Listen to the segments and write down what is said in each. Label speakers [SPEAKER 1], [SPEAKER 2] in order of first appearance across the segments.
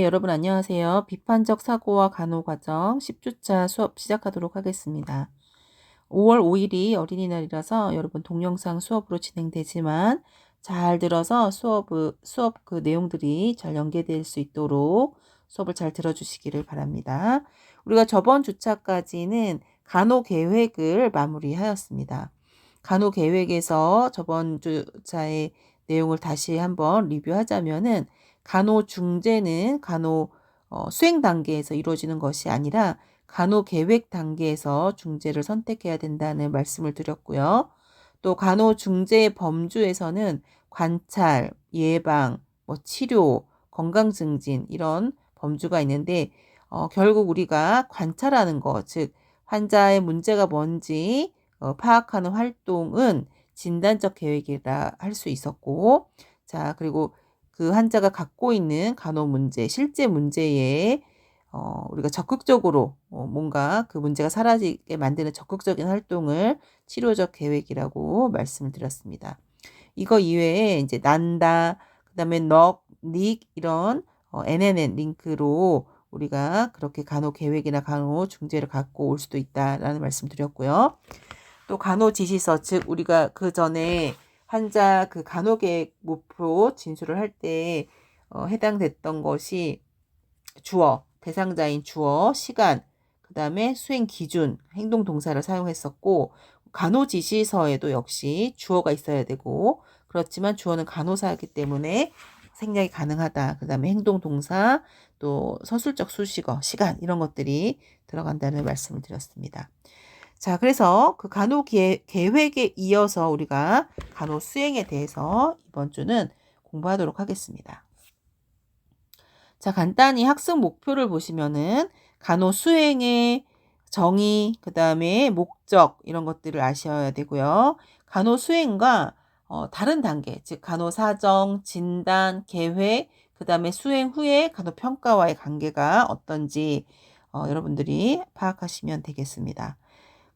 [SPEAKER 1] 여러분 안녕하세요. 비판적 사고와 간호 과정 10주차 수업 시작하도록 하겠습니다. 5월 5일이 어린이날이라서 여러분 동영상 수업으로 진행되지만 잘 들어서 수업 그 내용들이 잘 연계될 수 있도록 수업을 잘 들어주시기를 바랍니다. 우리가 저번 주차까지는 간호 계획을 마무리하였습니다. 간호 계획에서 저번 주차의 내용을 다시 한번 리뷰하자면은 간호 중재는 간호 수행 단계에서 이루어지는 것이 아니라 간호 계획 단계에서 중재를 선택해야 된다는 말씀을 드렸고요. 또 간호 중재의 범주에서는 관찰, 예방, 치료, 건강 증진 이런 범주가 있는데 결국 우리가 관찰하는 것, 즉 환자의 문제가 뭔지 파악하는 활동은 진단적 계획이라 할 수 있었고, 자, 그리고 그 환자가 갖고 있는 간호 문제, 실제 문제에 우리가 적극적으로 뭔가 그 문제가 사라지게 만드는 적극적인 활동을 치료적 계획이라고 말씀을 드렸습니다. 이거 이외에 이제 난다, 그다음에 닉 이런 NNN 링크로 우리가 그렇게 간호 계획이나 간호 중재를 갖고 올 수도 있다라는 말씀 드렸고요. 또 간호 지시서, 즉 우리가 그 전에 환자 그 간호 계획 목표 진술을 할 때 해당됐던 것이 주어, 대상자인 주어, 시간, 그 다음에 수행 기준, 행동 동사를 사용했었고, 간호 지시서에도 역시 주어가 있어야 되고, 그렇지만 주어는 간호사이기 때문에 생략이 가능하다. 그 다음에 행동 동사, 또 서술적 수식어, 시간 이런 것들이 들어간다는 말씀을 드렸습니다. 자, 그래서 그 간호 계획에 이어서 우리가 간호 수행에 대해서 이번 주는 공부하도록 하겠습니다. 자, 간단히 학습 목표를 보시면은 간호 수행의 정의, 그 다음에 목적 이런 것들을 아셔야 되고요. 간호 수행과 다른 단계, 즉 간호 사정, 진단, 계획, 그 다음에 수행 후에 간호 평가와의 관계가 어떤지 여러분들이 파악하시면 되겠습니다.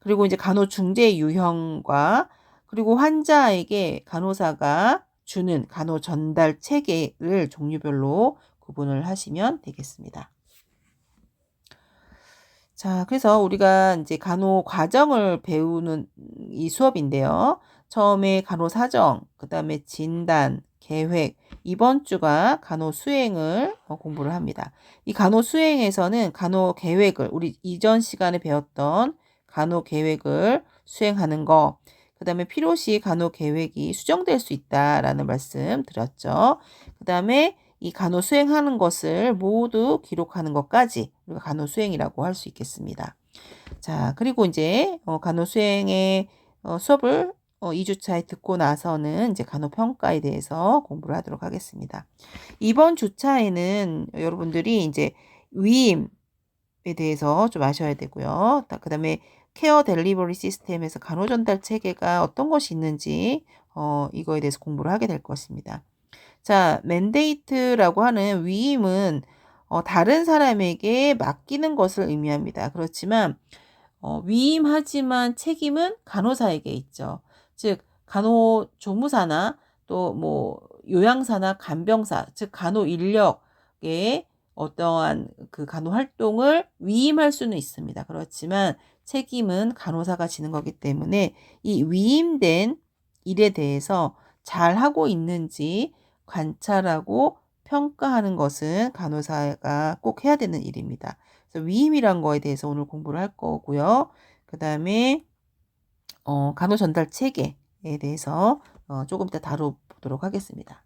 [SPEAKER 1] 그리고 이제 간호 중재 유형과 그리고 환자에게 간호사가 주는 간호 전달 체계를 종류별로 구분을 하시면 되겠습니다. 자, 그래서 우리가 이제 간호 과정을 배우는 이 수업인데요. 처음에 간호 사정, 그 다음에 진단, 계획, 이번 주가 간호 수행을 공부를 합니다. 이 간호 수행에서는 간호 계획을, 우리 이전 시간에 배웠던 간호 계획을 수행하는 거, 그 다음에 필요시 간호 계획이 수정될 수 있다라는 말씀 드렸죠. 그 다음에 이 간호 수행하는 것을 모두 기록하는 것까지 우리가 간호 수행이라고 할 수 있겠습니다. 자, 그리고 이제 간호 수행의 수업을 2주차에 듣고 나서는 이제 간호 평가에 대해서 공부를 하도록 하겠습니다. 이번 주차에는 여러분들이 이제 위임에 대해서 좀 아셔야 되고요. 그다음에 케어 델리버리 시스템에서 간호 전달 체계가 어떤 것이 있는지 이거에 대해서 공부를 하게 될 것입니다. 자, 맨데이트라고 하는 위임은 다른 사람에게 맡기는 것을 의미합니다. 그렇지만 위임하지만 책임은 간호사에게 있죠. 즉 간호조무사나 또 뭐 요양사나 간병사, 즉 간호 인력의 어떠한 그 간호 활동을 위임할 수는 있습니다. 그렇지만 책임은 간호사가 지는 거기 때문에 이 위임된 일에 대해서 잘 하고 있는지 관찰하고 평가하는 것은 간호사가 꼭 해야 되는 일입니다. 그래서 위임이란 거에 대해서 오늘 공부를 할 거고요. 그 다음에 간호 전달 체계에 대해서 조금 이따 다뤄보도록 하겠습니다.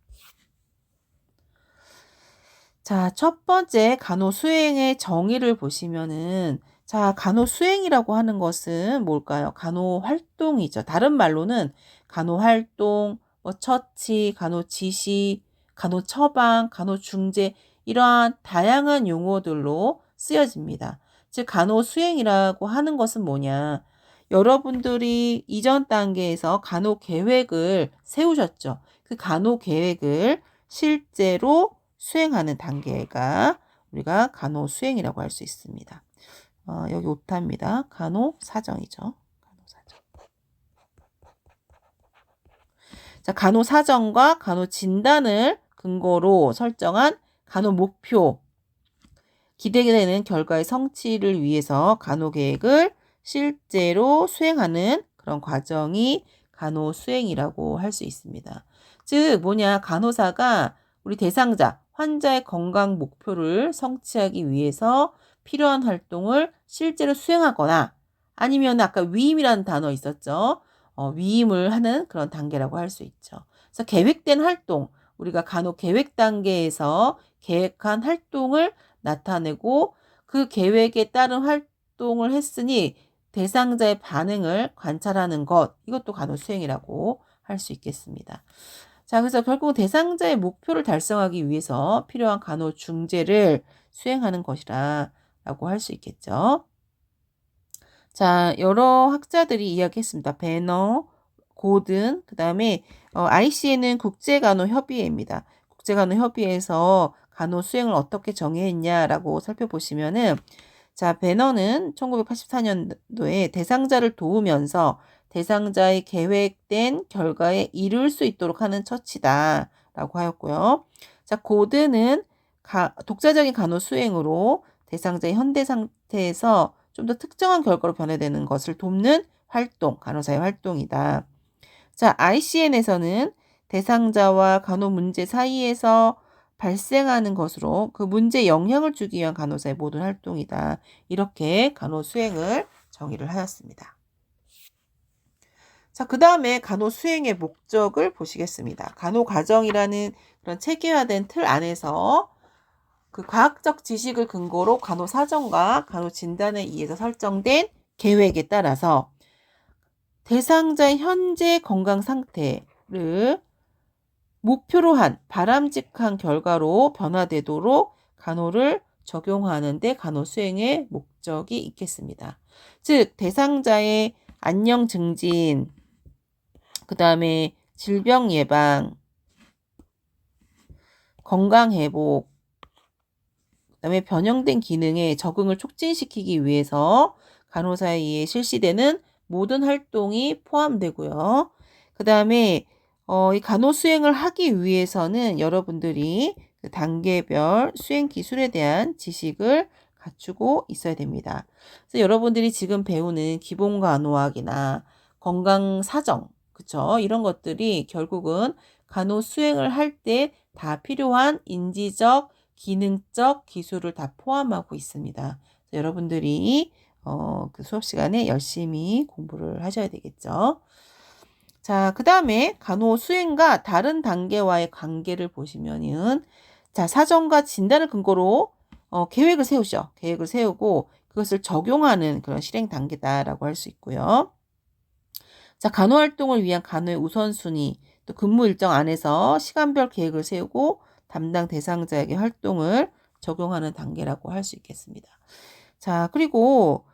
[SPEAKER 1] 자, 첫 번째 간호 수행의 정의를 보시면은, 자, 간호 수행이라고 하는 것은 뭘까요? 간호 활동이죠. 다른 말로는 간호 활동, 처치, 간호 지시, 간호 처방, 간호 중재 이러한 다양한 용어들로 쓰여집니다. 즉 간호 수행이라고 하는 것은 뭐냐? 여러분들이 이전 단계에서 간호 계획을 세우셨죠. 그 간호 계획을 실제로 수행하는 단계가 우리가 간호 수행이라고 할 수 있습니다. 여기 오타입니다. 간호 사정이죠. 간호 사정. 자, 간호 사정과 간호 진단을 근거로 설정한 간호 목표, 기대되는 결과의 성취를 위해서 간호계획을 실제로 수행하는 그런 과정이 간호수행이라고 할 수 있습니다. 즉 간호사가 우리 대상자, 환자의 건강 목표를 성취하기 위해서 필요한 활동을 실제로 수행하거나 아니면 아까 위임이라는 단어 있었죠. 위임을 하는 그런 단계라고 할 수 있죠. 그래서 계획된 활동, 우리가 간호 계획 단계에서 계획한 활동을 나타내고 그 계획에 따른 활동을 했으니 대상자의 반응을 관찰하는 것, 이것도 간호 수행이라고 할 수 있겠습니다. 자, 그래서 결국 대상자의 목표를 달성하기 위해서 필요한 간호 중재를 수행하는 것이라고 할 수 있겠죠. 자, 여러 학자들이 이야기했습니다. 배너, 고든, 그 다음에 ICN은 국제간호협의회입니다. 국제간호협의회에서 간호 수행을 어떻게 정의했냐라고 살펴보시면은, 자, 배너는 1984년도에 대상자를 도우면서 대상자의 계획된 결과에 이룰 수 있도록 하는 처치다라고 하였고요. 자, 고든은 독자적인 간호 수행으로 대상자의 현대 상태에서 좀 더 특정한 결과로 변화되는 것을 돕는 활동, 간호사의 활동이다. 자, ICN에서는 대상자와 간호 문제 사이에서 발생하는 것으로 그 문제에 영향을 주기 위한 간호사의 모든 활동이다. 이렇게 간호 수행을 정의를 하였습니다. 자, 그 다음에 간호 수행의 목적을 보시겠습니다. 간호 과정이라는 그런 체계화된 틀 안에서 그 과학적 지식을 근거로 간호 사정과 간호 진단에 의해서 설정된 계획에 따라서 대상자의 현재 건강 상태를 목표로 한 바람직한 결과로 변화되도록 간호를 적용하는 데 간호 수행의 목적이 있겠습니다. 즉 대상자의 안녕 증진, 그 다음에 질병 예방, 건강 회복, 그 다음에 변형된 기능에 적응을 촉진시키기 위해서 간호사에 의해 실시되는 모든 활동이 포함되고요. 그 다음에 이 간호 수행을 하기 위해서는 여러분들이 그 단계별 수행 기술에 대한 지식을 갖추고 있어야 됩니다. 그래서 여러분들이 지금 배우는 기본 간호학이나 건강 사정, 그쵸? 이런 것들이 결국은 간호 수행을 할 때 다 필요한 인지적, 기능적 기술을 다 포함하고 있습니다. 여러분들이 그 수업 시간에 열심히 공부를 하셔야 되겠죠. 자, 그 다음에 간호 수행과 다른 단계와의 관계를 보시면은, 자, 사정과 진단을 근거로 계획을 세우죠. 계획을 세우고 그것을 적용하는 그런 실행 단계다라고 할 수 있고요. 자, 간호 활동을 위한 간호의 우선순위, 또 근무 일정 안에서 시간별 계획을 세우고 담당 대상자에게 활동을 적용하는 단계라고 할 수 있겠습니다. 자, 그리고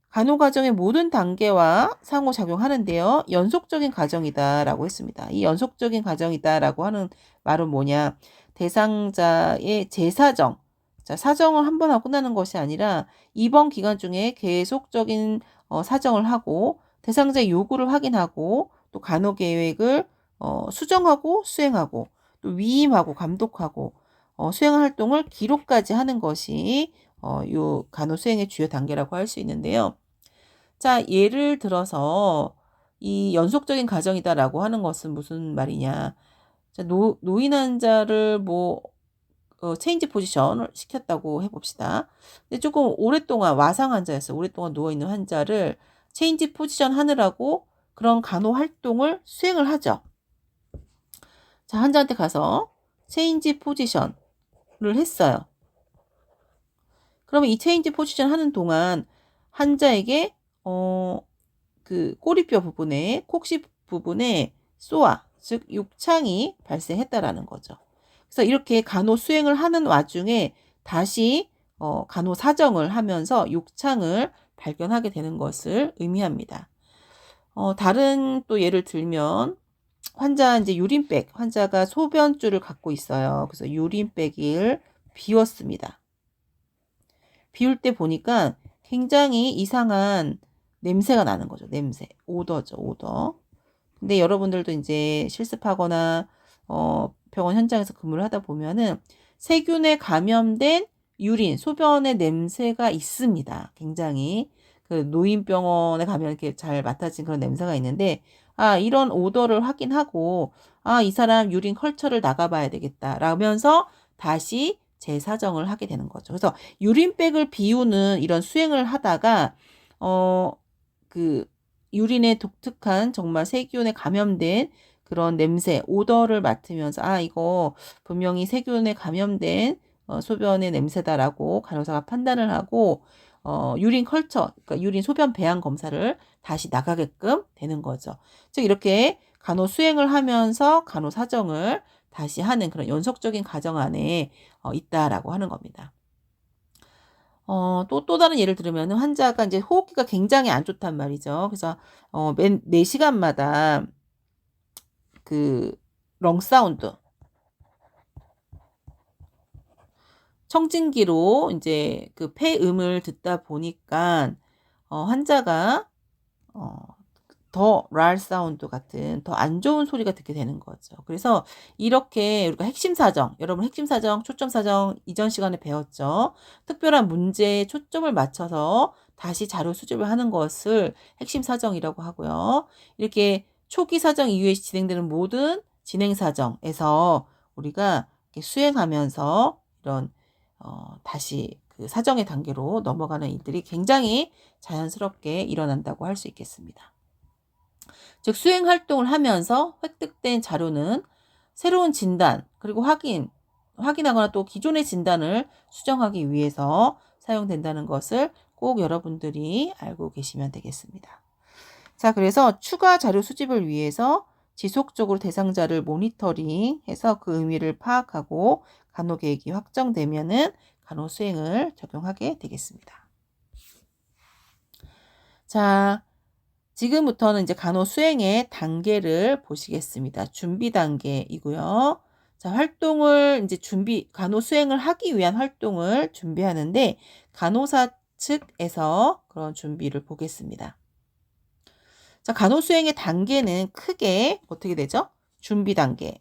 [SPEAKER 1] 간호 과정의 모든 단계와 상호작용하는데요. 연속적인 과정이다라고 했습니다. 이 연속적인 과정이다라고 하는 말은 뭐냐? 대상자의 재사정, 자, 사정을 한 번 하고 끝나는 것이 아니라 이번 기간 중에 계속적인 사정을 하고 대상자의 요구를 확인하고 또 간호 계획을 수정하고 수행하고 또 위임하고 감독하고 수행 활동을 기록까지 하는 것이 요 간호 수행의 주요 단계라고 할 수 있는데요. 자, 예를 들어서 이 연속적인 과정이다라고 하는 것은 무슨 말이냐? 자, 노인 환자를 체인지 포지션을 시켰다고 해봅시다. 근데 조금 오랫동안 와상 환자였어요. 오랫동안 누워있는 환자를 체인지 포지션 하느라고 그런 간호 활동을 수행을 하죠. 자, 환자한테 가서 체인지 포지션을 했어요. 그러면 이 체인지 포지션 하는 동안 환자에게 그 꼬리뼈 부분에 콕시 부분에 쏘아, 즉 육창이 발생했다라는 거죠. 그래서 이렇게 간호 수행을 하는 와중에 다시 간호 사정을 하면서 육창을 발견하게 되는 것을 의미합니다. 다른 또 예를 들면 환자 이제 유린백, 환자가 소변줄을 갖고 있어요. 그래서 유린백을 비웠습니다. 비울 때 보니까 굉장히 이상한 냄새가 나는 거죠. 냄새. 오더죠. 오더. 근데 여러분들도 이제 실습하거나 병원 현장에서 근무를 하다 보면은 세균에 감염된 유린, 소변의 냄새가 있습니다. 굉장히 그 노인병원에 가면 이렇게 잘 맡아진 그런 냄새가 있는데, 이런 오더를 확인하고, 이 사람 유린 컬처를 나가봐야 되겠다 라면서 다시 재사정을 하게 되는 거죠. 그래서 유린백을 비우는 이런 수행을 하다가 그 유린의 독특한 정말 세균에 감염된 그런 냄새, 오더를 맡으면서 이거 분명히 세균에 감염된 소변의 냄새다라고 간호사가 판단을 하고 유린 컬처, 그러니까 유린 소변 배양 검사를 다시 나가게끔 되는 거죠. 즉 이렇게 간호 수행을 하면서 간호 사정을 다시 하는 그런 연속적인 과정 안에 있다라고 하는 겁니다. 또 다른 예를 들면 환자가 이제 호흡기가 굉장히 안 좋단 말이죠. 그래서 맨 4시간마다 그 렁 사운드 청진기로 이제 그 폐음을 듣다 보니까 환자가 더 랄 사운드 같은 더 안 좋은 소리가 듣게 되는 거죠. 그래서 이렇게 우리가 핵심 사정, 여러분 핵심 사정, 초점 사정 이전 시간에 배웠죠. 특별한 문제에 초점을 맞춰서 다시 자료 수집을 하는 것을 핵심 사정이라고 하고요. 이렇게 초기 사정 이후에 진행되는 모든 진행 사정에서 우리가 이렇게 수행하면서 이런 다시 그 사정의 단계로 넘어가는 일들이 굉장히 자연스럽게 일어난다고 할 수 있겠습니다. 즉 수행 활동을 하면서 획득된 자료는 새로운 진단 그리고 확인하거나 또 기존의 진단을 수정하기 위해서 사용된다는 것을 꼭 여러분들이 알고 계시면 되겠습니다. 자, 그래서 추가 자료 수집을 위해서 지속적으로 대상자를 모니터링해서 그 의미를 파악하고 간호 계획이 확정되면은 간호 수행을 적용하게 되겠습니다. 자, 지금부터는 이제 간호 수행의 단계를 보시겠습니다. 준비 단계이고요. 자, 활동을 이제 간호 수행을 하기 위한 활동을 준비하는데 간호사 측에서 그런 준비를 보겠습니다. 자, 간호 수행의 단계는 크게 어떻게 되죠? 준비 단계,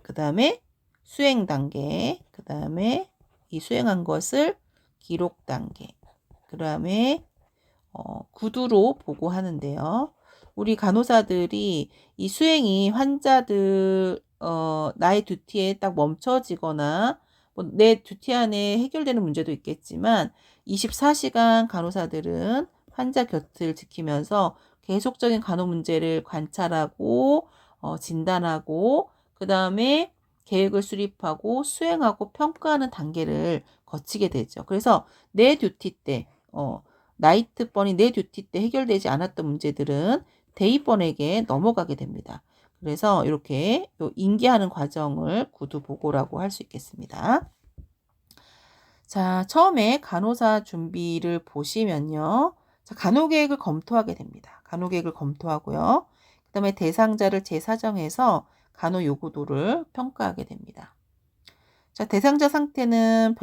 [SPEAKER 1] 그 다음에 수행 단계, 그 다음에 이 수행한 것을 기록 단계, 그 다음에 구두로 보고하는데요. 우리 간호사들이 이 수행이 환자들 나의 듀티에 딱 멈춰지거나 내 듀티 안에 해결되는 문제도 있겠지만 24시간 간호사들은 환자 곁을 지키면서 계속적인 간호 문제를 관찰하고 진단하고 그 다음에 계획을 수립하고 수행하고 평가하는 단계를 거치게 되죠. 그래서 내 듀티 때 나이트번이 내 듀티 때 해결되지 않았던 문제들은 데이번에게 넘어가게 됩니다. 그래서 이렇게 인계하는 과정을 구두 보고라고 할 수 있겠습니다. 자, 처음에 간호사 준비를 보시면요. 자, 간호계획을 검토하게 됩니다. 간호계획을 검토하고요. 그 다음에 대상자를 재사정해서 간호 요구도를 평가하게 됩니다. 자, 대상자 상태는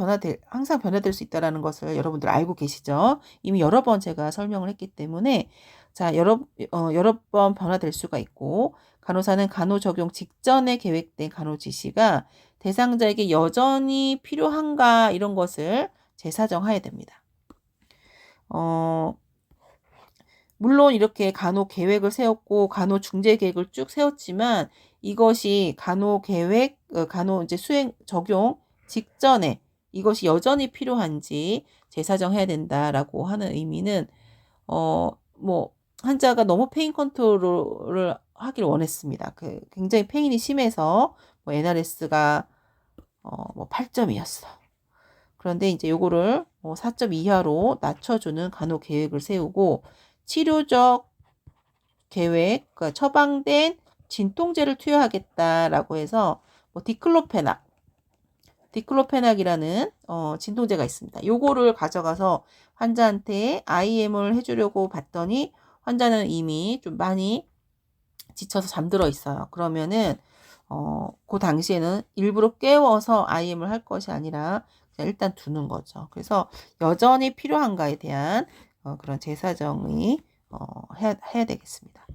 [SPEAKER 1] 항상 변화될 수 있다는 것을 여러분들 알고 계시죠? 이미 여러 번 제가 설명을 했기 때문에 자, 여러 번 변화될 수가 있고 간호사는 간호 적용 직전에 계획된 간호 지시가 대상자에게 여전히 필요한가 이런 것을 재사정해야 됩니다. 물론 이렇게 간호 계획을 세웠고 간호 중재 계획을 쭉 세웠지만 이것이 간호 계획, 간호 이제 수행 적용 직전에 이것이 여전히 필요한지 재사정해야 된다라고 하는 의미는 환자가 너무 페인 컨트롤을 하길 원했습니다. 굉장히 페인이 심해서 NRS가 8점이었어. 그런데 이제 요거를 4점 이하로 낮춰주는 간호 계획을 세우고 치료적 계획, 그러니까 처방된 진통제를 투여하겠다라고 해서 디클로페낙이라는 진통제가 있습니다. 요거를 가져가서 환자한테 IM을 해주려고 봤더니 환자는 이미 좀 많이 지쳐서 잠들어 있어요. 그러면은 그 당시에는 일부러 깨워서 IM을 할 것이 아니라 그냥 일단 두는 거죠. 그래서 여전히 필요한가에 대한 그런 재사정이 해야 되겠습니다.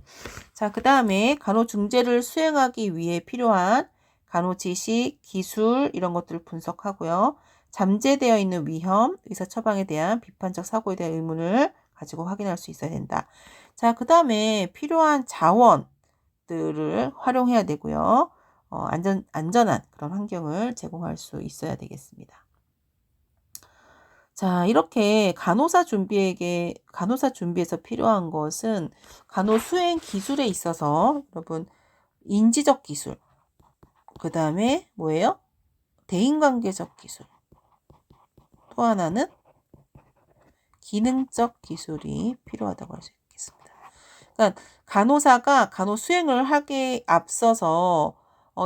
[SPEAKER 1] 자, 그 다음에 간호중재를 수행하기 위해 필요한 간호 지식, 기술 이런 것들을 분석하고요. 잠재되어 있는 위험, 의사 처방에 대한 비판적 사고에 대한 의문을 가지고 확인할 수 있어야 된다. 자, 그 다음에 필요한 자원들을 활용해야 되고요. 안전한 그런 환경을 제공할 수 있어야 되겠습니다. 자, 이렇게 간호사 준비에서 필요한 것은 간호 수행 기술에 있어서 여러분 인지적 기술, 그 다음에 뭐예요? 대인관계적 기술, 또 하나는 기능적 기술이 필요하다고 할 수 있겠습니다. 그러니까 간호사가 간호 수행을 하기에 앞서서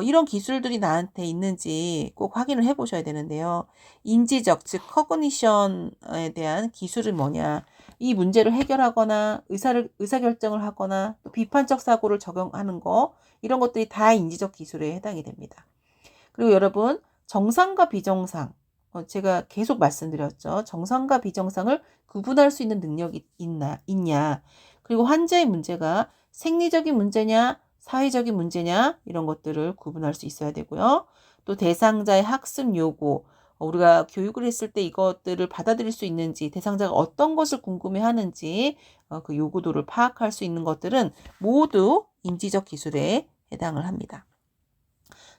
[SPEAKER 1] 이런 기술들이 나한테 있는지 꼭 확인을 해보셔야 되는데요. 인지적, 즉 커그니션에 대한 기술은 뭐냐. 이 문제를 해결하거나 의사결정을 하거나 또 비판적 사고를 적용하는 거, 이런 것들이 다 인지적 기술에 해당이 됩니다. 그리고 여러분, 정상과 비정상, 제가 계속 말씀드렸죠. 정상과 비정상을 구분할 수 있는 능력이 있냐. 그리고 환자의 문제가 생리적인 문제냐, 사회적인 문제냐, 이런 것들을 구분할 수 있어야 되고요. 또 대상자의 학습 요구, 우리가 교육을 했을 때 이것들을 받아들일 수 있는지, 대상자가 어떤 것을 궁금해하는지 그 요구도를 파악할 수 있는 것들은 모두 인지적 기술에 해당을 합니다.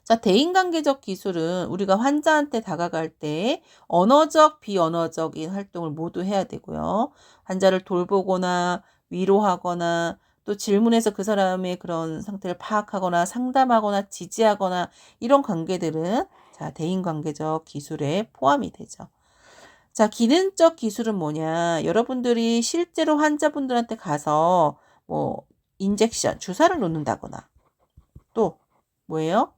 [SPEAKER 1] 자, 대인관계적 기술은 우리가 환자한테 다가갈 때 언어적, 비언어적인 활동을 모두 해야 되고요. 환자를 돌보거나 위로하거나 또 질문해서 그 사람의 그런 상태를 파악하거나 상담하거나 지지하거나 이런 관계들은 자, 대인관계적 기술에 포함이 되죠. 자, 기능적 기술은 뭐냐? 여러분들이 실제로 환자분들한테 가서 뭐 인젝션, 주사를 놓는다거나 또 뭐예요?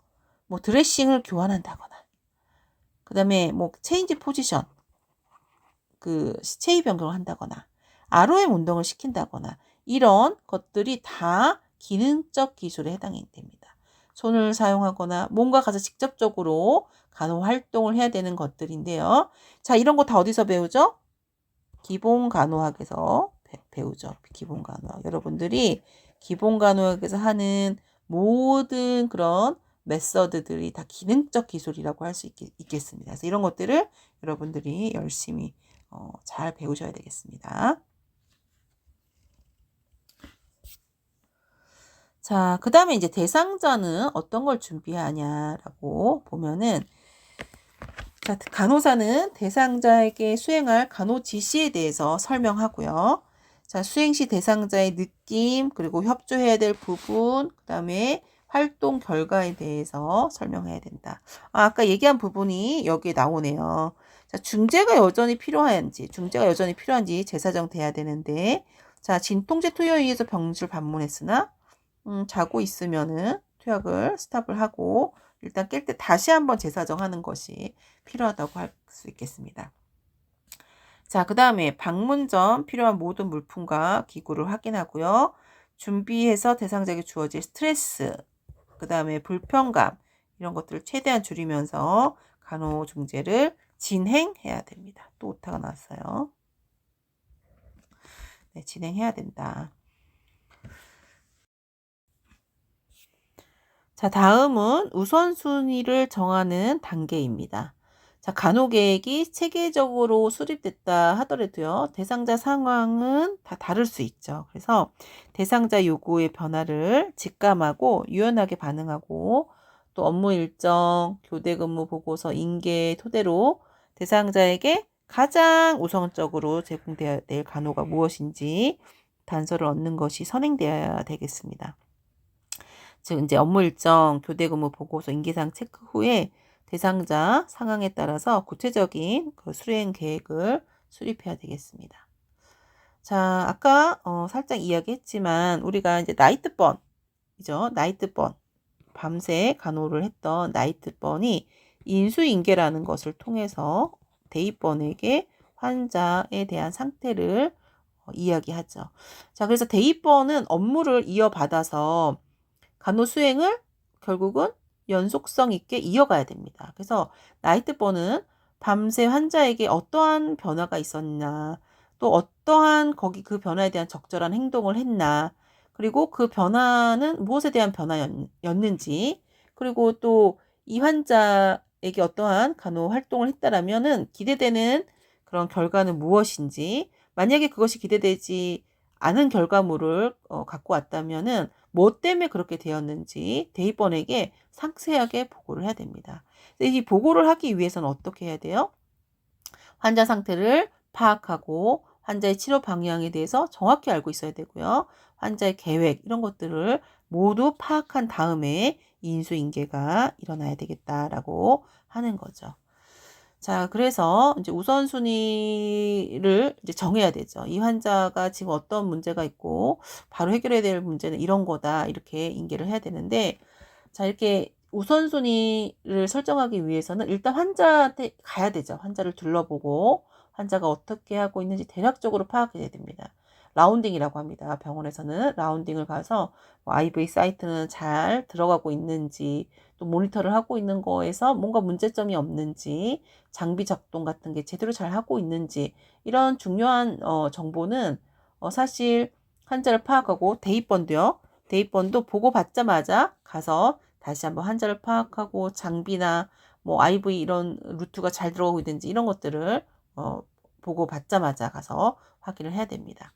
[SPEAKER 1] 뭐 드레싱을 교환한다거나 그 다음에 뭐 체인지 포지션 그 체위 변경을 한다거나 ROM 운동을 시킨다거나 이런 것들이 다 기능적 기술에 해당이 됩니다. 손을 사용하거나 뭔가 가서 직접적으로 간호 활동을 해야 되는 것들인데요. 자, 이런 거 다 어디서 배우죠? 기본 간호학에서 배우죠. 기본 간호학. 여러분들이 기본 간호학에서 하는 모든 그런 메서드들이 다 기능적 기술이라고 할 수 있겠습니다. 그래서 이런 것들을 여러분들이 열심히 잘 배우셔야 되겠습니다. 자, 그 다음에 이제 대상자는 어떤 걸 준비하냐라고 보면은 자, 간호사는 대상자에게 수행할 간호 지시에 대해서 설명하고요. 자, 수행 시 대상자의 느낌, 그리고 협조해야 될 부분, 그 다음에 활동 결과에 대해서 설명해야 된다. 아까 얘기한 부분이 여기에 나오네요. 자, 중재가 여전히 필요한지 재사정 돼야 되는데, 자, 진통제 투여에 의해서 병실 방문했으나, 자고 있으면은 투약을 스탑을 하고, 일단 깰 때 다시 한번 재사정하는 것이 필요하다고 할 수 있겠습니다. 자, 그 다음에 방문 전 필요한 모든 물품과 기구를 확인하고요. 준비해서 대상자에게 주어질 스트레스, 그 다음에 불편감 이런 것들을 최대한 줄이면서 간호중재를 진행해야 됩니다. 또 오타가 나왔어요. 네, 진행해야 된다. 자, 다음은 우선순위를 정하는 단계입니다. 자, 간호계획이 체계적으로 수립됐다 하더라도요, 대상자 상황은 다 다를 수 있죠. 그래서 대상자 요구의 변화를 직감하고 유연하게 반응하고 또 업무 일정, 교대 근무 보고서, 인계 토대로 대상자에게 가장 우선적으로 제공되어야 될 간호가 무엇인지 단서를 얻는 것이 선행되어야 되겠습니다. 즉 이제 업무 일정, 교대 근무 보고서, 인계사항 체크 후에 대상자 상황에 따라서 구체적인 그 수행 계획을 수립해야 되겠습니다. 자, 아까 살짝 이야기했지만 우리가 이제 나이트번이죠. 나이트번. 밤새 간호를 했던 나이트번이 인수인계라는 것을 통해서 데이번에게 환자에 대한 상태를 이야기하죠. 자, 그래서 데이번은 업무를 이어받아서 간호 수행을 결국은 연속성 있게 이어가야 됩니다. 그래서 나이트번은 밤새 환자에게 어떠한 변화가 있었나, 또 어떠한 그 변화에 대한 적절한 행동을 했나, 그리고 그 변화는 무엇에 대한 변화였는지, 그리고 또 이 환자에게 어떠한 간호 활동을 했다라면은 기대되는 그런 결과는 무엇인지, 만약에 그것이 기대되지 않은 결과물을 갖고 왔다면은 뭐 때문에 그렇게 되었는지 대입원에게 상세하게 보고를 해야 됩니다. 이 보고를 하기 위해서는 어떻게 해야 돼요? 환자 상태를 파악하고 환자의 치료 방향에 대해서 정확히 알고 있어야 되고요. 환자의 계획 이런 것들을 모두 파악한 다음에 인수인계가 일어나야 되겠다라고 하는 거죠. 자, 그래서 이제 우선순위를 이제 정해야 되죠. 이 환자가 지금 어떤 문제가 있고 바로 해결해야 될 문제는 이런 거다. 이렇게 인계를 해야 되는데, 자, 이렇게 우선순위를 설정하기 위해서는 일단 환자한테 가야 되죠. 환자를 둘러보고 환자가 어떻게 하고 있는지 대략적으로 파악해야 됩니다. 라운딩이라고 합니다. 병원에서는 라운딩을 가서 뭐 IV 사이트는 잘 들어가고 있는지, 또 모니터를 하고 있는 거에서 뭔가 문제점이 없는지, 장비 작동 같은 게 제대로 잘 하고 있는지, 이런 중요한 정보는 사실 환자를 파악하고 대입원도요. 대입원도 보고 받자마자 가서 다시 한번 환자를 파악하고 장비나 뭐 IV 이런 루트가 잘 들어가고 있는지 이런 것들을 보고 받자마자 가서 확인을 해야 됩니다.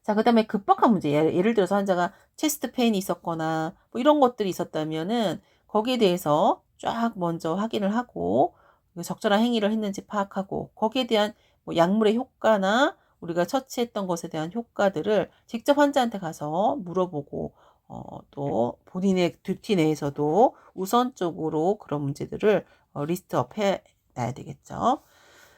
[SPEAKER 1] 자, 그 다음에 급박한 문제. 예를 들어서 환자가 체스트 페인이 있었거나 뭐 이런 것들이 있었다면은 거기에 대해서 쫙 먼저 확인을 하고 적절한 행위를 했는지 파악하고 거기에 대한 뭐 약물의 효과나 우리가 처치했던 것에 대한 효과들을 직접 환자한테 가서 물어보고 또 본인의 듀티 내에서도 우선적으로 그런 문제들을 리스트업 해 놔야 되겠죠.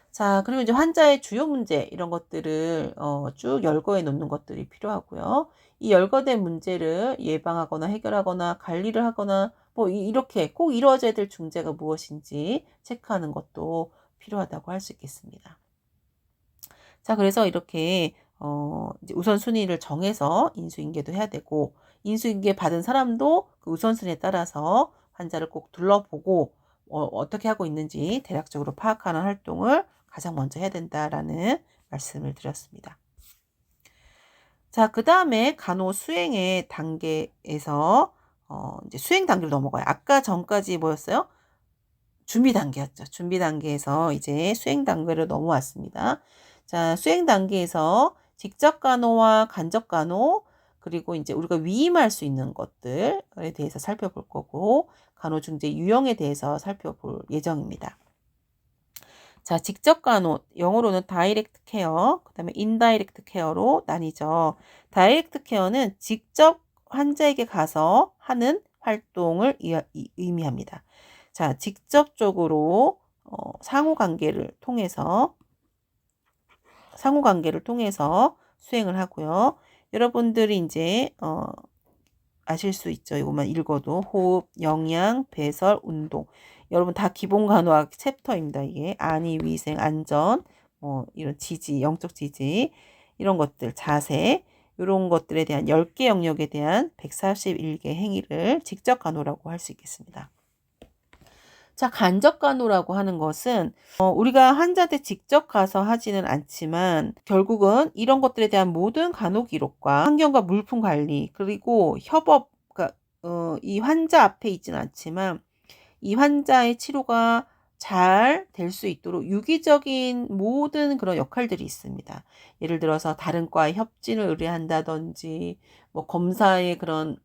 [SPEAKER 1] 자, 그리고 이제 환자의 주요 문제 이런 것들을 쭉 열거해 놓는 것들이 필요하고요. 이 열거된 문제를 예방하거나 해결하거나 관리를 하거나 뭐 이렇게 꼭 이루어져야 될 중재가 무엇인지 체크하는 것도 필요하다고 할 수 있겠습니다. 자, 그래서 이렇게 이제 우선순위를 정해서 인수인계도 해야 되고, 인수인계 받은 사람도 그 우선순위에 따라서 환자를 꼭 둘러보고 어떻게 하고 있는지 대략적으로 파악하는 활동을 가장 먼저 해야 된다라는 말씀을 드렸습니다. 자, 그 다음에 간호 수행의 단계에서 이제 수행 단계로 넘어가요. 아까 전까지 뭐였어요? 준비 단계였죠. 준비 단계에서 이제 수행 단계로 넘어왔습니다. 자, 수행 단계에서 직접 간호와 간접 간호, 그리고 이제 우리가 위임할 수 있는 것들에 대해서 살펴볼 거고, 간호 중재 유형에 대해서 살펴볼 예정입니다. 자, 직접 간호, 영어로는 다이렉트 케어, 그 다음에 인다이렉트 케어로 나뉘죠. 다이렉트 케어는 직접 환자에게 가서 하는 활동을 의미합니다. 자, 직접적으로 상호관계를 통해서 수행을 하고요. 여러분들이 이제 아실 수 있죠. 이것만 읽어도 호흡, 영양, 배설, 운동. 여러분 다 기본 간호학 챕터입니다. 이게 안위, 위생, 안전, 이런 지지, 영적 지지 이런 것들, 자세 이런 것들에 대한 10개 영역에 대한 141개 행위를 직접 간호라고 할 수 있겠습니다. 자, 간접 간호라고 하는 것은 우리가 환자한테 직접 가서 하지는 않지만 결국은 이런 것들에 대한 모든 간호 기록과 환경과 물품 관리 그리고 협업, 그러니까 이 환자 앞에 있지는 않지만 이 환자의 치료가 잘 될 수 있도록 유기적인 모든 그런 역할들이 있습니다. 예를 들어서 다른 과의 협진을 의뢰한다든지 뭐 검사의 그런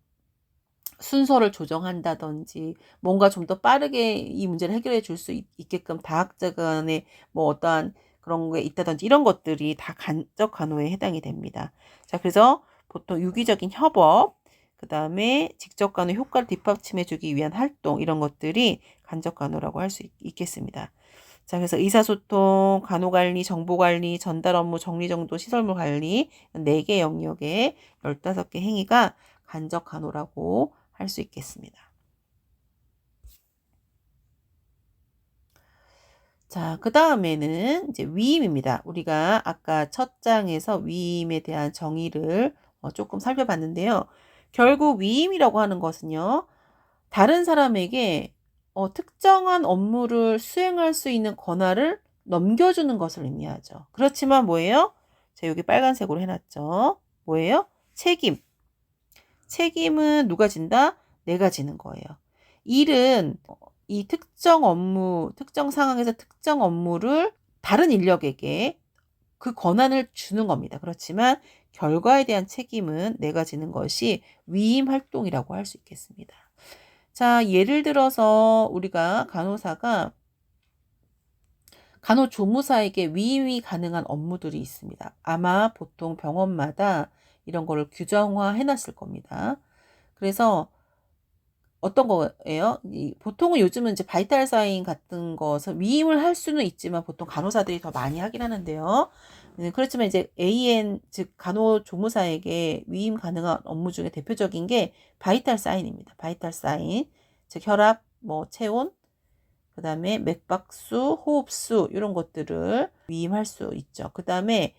[SPEAKER 1] 순서를 조정한다든지 뭔가 좀 더 빠르게 이 문제를 해결해 줄 수 있게끔 다학자 간에 뭐 어떠한 그런 게 있다든지 이런 것들이 다 간접 간호에 해당이 됩니다. 자, 그래서 보통 유기적인 협업, 그 다음에 직접 간호 효과를 뒷받침해 주기 위한 활동 이런 것들이 간접 간호라고 할 수 있겠습니다. 자, 그래서 의사소통, 간호관리, 정보관리, 전달 업무, 정리정돈, 시설물 관리 4개 영역에 15개 행위가 간접 간호라고 할 수 있겠습니다. 자, 그 다음에는 이제 위임입니다. 우리가 아까 첫 장에서 위임에 대한 정의를 조금 살펴봤는데요. 결국 위임이라고 하는 것은요, 다른 사람에게 특정한 업무를 수행할 수 있는 권한을 넘겨주는 것을 의미하죠. 그렇지만 뭐예요? 자, 여기 빨간색으로 해놨죠. 뭐예요? 책임. 책임은 누가 진다? 내가 지는 거예요. 일은 이 특정 업무, 특정 상황에서 특정 업무를 다른 인력에게 그 권한을 주는 겁니다. 그렇지만 결과에 대한 책임은 내가 지는 것이 위임 활동이라고 할 수 있겠습니다. 자, 예를 들어서 우리가 간호조무사에게 위임이 가능한 업무들이 있습니다. 아마 보통 병원마다 이런 거를 규정화해 놨을 겁니다. 그래서 어떤 거예요? 보통은 요즘은 이제 바이탈 사인 같은 것을 위임을 할 수는 있지만 보통 간호사들이 더 많이 하긴 하는데요. 그렇지만 이제 AN, 즉 간호조무사에게 위임 가능한 업무 중에 대표적인 게 바이탈 사인입니다. 바이탈 사인, 즉 혈압, 체온, 그 다음에 맥박수, 호흡수 이런 것들을 위임할 수 있죠. 그 다음에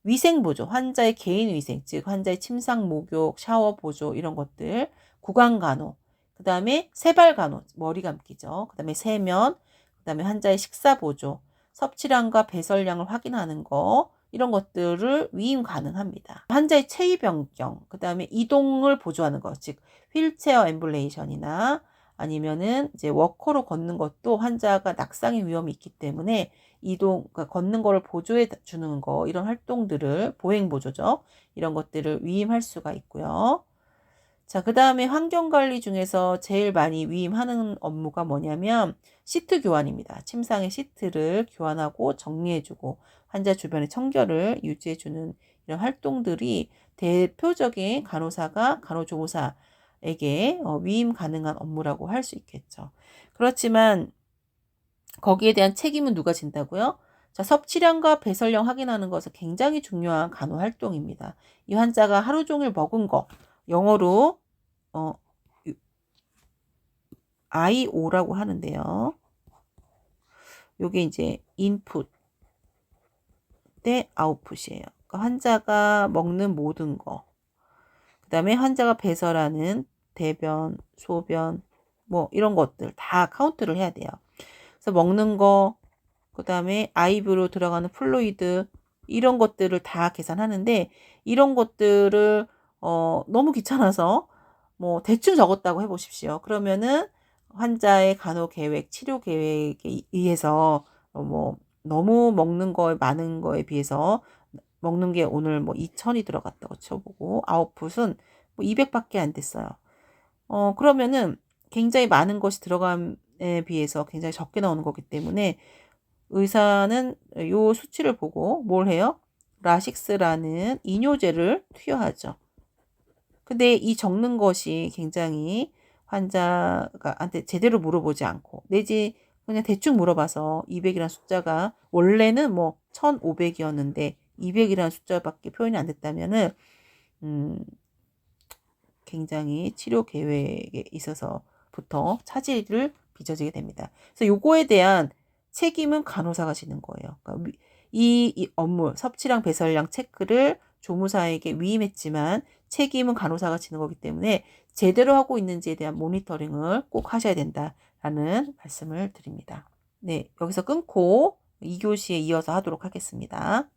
[SPEAKER 1] 위생보조, 환자의 개인 위생, 즉 환자의 침상 목욕, 샤워 보조 이런 것들, 구강간호, 그 다음에 세발간호, 머리 감기죠. 그 다음에 세면, 그 다음에 환자의 식사 보조, 섭취량과 배설량을 확인하는 거 이런 것들을 위임 가능합니다. 환자의 체위 변경, 그 다음에 이동을 보조하는 것, 즉 휠체어 앰뷸레이션이나 아니면은 이제 워커로 걷는 것도 환자가 낙상의 위험이 있기 때문에 그러니까 걷는 거를 보조해 주는 거, 이런 활동들을 보행 보조죠. 이런 것들을 위임할 수가 있고요. 자, 그 다음에 환경관리 중에서 제일 많이 위임하는 업무가 뭐냐면 시트 교환입니다. 침상의 시트를 교환하고 정리해주고 환자 주변의 청결을 유지해주는 이런 활동들이 대표적인 간호조무사에게 위임 가능한 업무라고 할 수 있겠죠. 그렇지만 거기에 대한 책임은 누가 진다고요? 자, 섭취량과 배설량 확인하는 것은 굉장히 중요한 간호 활동입니다. 이 환자가 하루 종일 먹은 거, 영어로 IO라고 하는데요. 요게 이제 인풋 대 아웃풋이에요. 그러니까 환자가 먹는 모든 거, 그 다음에 환자가 배설하는 대변, 소변, 이런 것들 다 카운트를 해야 돼요. 그래서 먹는 거, 그 다음에 아이브로 들어가는 플루이드 이런 것들을 다 계산하는데 이런 것들을 너무 귀찮아서 대충 적었다고 해보십시오. 그러면은 환자의 간호 계획, 치료 계획에 의해서 너무 먹는 거에 많은 거에 비해서 먹는 게 오늘 2000이 들어갔다고 쳐보고 아웃풋은 200밖에 안 됐어요. 그러면은 굉장히 많은 것이 들어감에 비해서 굉장히 적게 나오는 거기 때문에 의사는 요 수치를 보고 뭘 해요? 라식스라는 이뇨제를 투여하죠. 근데 이 적는 것이 굉장히 환자한테 제대로 물어보지 않고 내지 그냥 대충 물어봐서 200이라는 숫자가 원래는 1500이었는데 200이라는 숫자밖에 표현이 안 됐다면은 굉장히 치료 계획에 있어서부터 차질을 빚어지게 됩니다. 그래서 요거에 대한 책임은 간호사가 지는 거예요. 그러니까 이 업무, 섭취량, 배설량 체크를 조무사에게 위임했지만 책임은 간호사가 지는 거기 때문에 제대로 하고 있는지에 대한 모니터링을 꼭 하셔야 된다라는 말씀을 드립니다. 네, 여기서 끊고 2교시에 이어서 하도록 하겠습니다.